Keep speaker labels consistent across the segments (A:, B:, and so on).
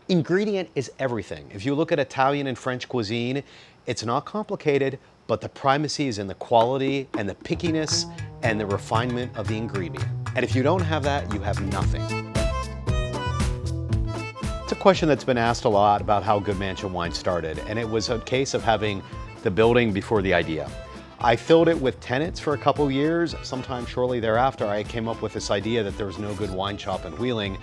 A: Ingredient is everything. If you look at Italian and French cuisine, it's not complicated, but the primacy is in the quality and the pickiness and the refinement of the ingredient. And if you don't have that, you have nothing. It's a question that's been asked a lot about how Good Mansion Wine started, and it was a case of having the building before the idea. I filled it with tenants for a couple years. Sometime shortly thereafter, I came up with this idea that there was no good wine shop in Wheeling.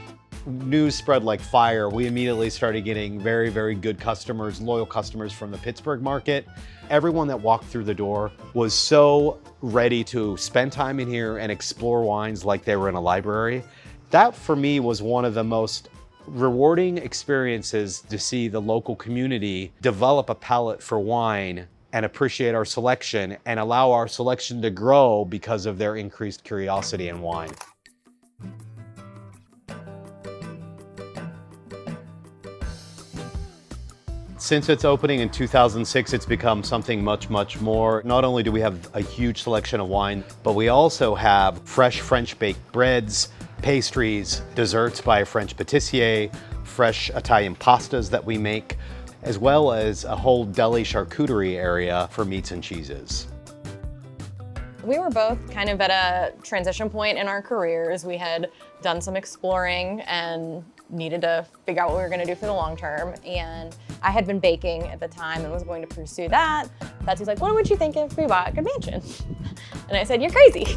A: News spread like fire. We immediately started getting very, very good customers, loyal customers from the Pittsburgh market. Everyone that walked through the door was so ready to spend time in here and explore wines like they were in a library. That for me was one of the most rewarding experiences, to see the local community develop a palate for wine and appreciate our selection and allow our selection to grow because of their increased curiosity in wine. Since its opening in 2006, it's become something much, much more. Not only do we have a huge selection of wine, but we also have fresh French baked breads, pastries, desserts by a French pâtissier, fresh Italian pastas that we make, as well as a whole deli charcuterie area for meats and cheeses.
B: We were both kind of at a transition point in our careers. We had done some exploring and needed to figure out what we were going to do for the long term. And I had been baking at the time and was going to pursue that. Betsy's like, what would you think if we bought a Good Mansion? And I said, you're crazy.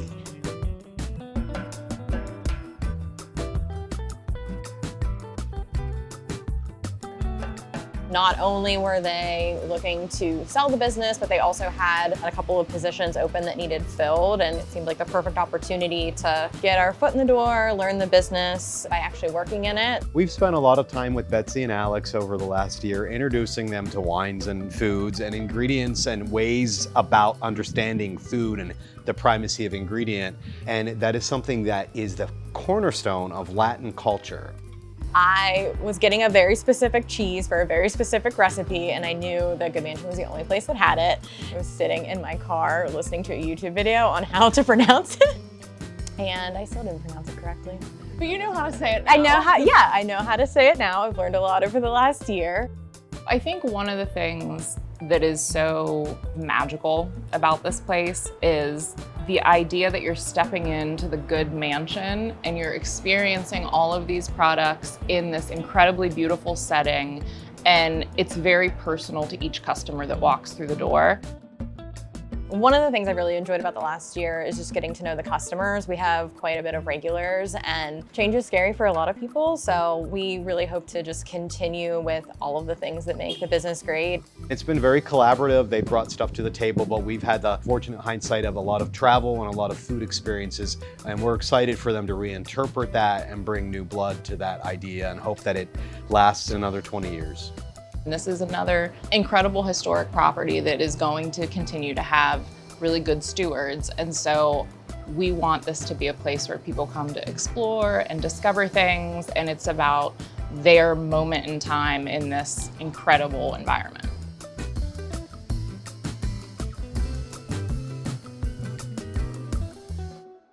B: Not only were they looking to sell the business, but they also had a couple of positions open that needed filled, and it seemed like the perfect opportunity to get our foot in the door, learn the business by actually working in it.
A: We've spent a lot of time with Betsy and Alex over the last year introducing them to wines and foods and ingredients and ways about understanding food and the primacy of ingredient. And that is something that is the cornerstone of Latin culture.
B: I was getting a very specific cheese for a very specific recipe, and I knew that Good Mansion was the only place that had it. I was sitting in my car listening to a YouTube video on how to pronounce it, and I still didn't pronounce it correctly.
C: But you know how to say it now.
B: I know how to say it now. I've learned a lot over the last year.
C: I think one of the things that is so magical about this place is the idea that you're stepping into the Good Mansion and you're experiencing all of these products in this incredibly beautiful setting, and it's very personal to each customer that walks through the door.
B: One of the things I really enjoyed about the last year is just getting to know the customers. We have quite a bit of regulars, and change is scary for a lot of people, so we really hope to just continue with all of the things that make the business great.
A: It's been very collaborative. They brought stuff to the table, but we've had the fortunate hindsight of a lot of travel and a lot of food experiences, and we're excited for them to reinterpret that and bring new blood to that idea and hope that it lasts another 20 years.
C: This is another incredible historic property that is going to continue to have really good stewards. And so we want this to be a place where people come to explore and discover things, and it's about their moment in time in this incredible environment.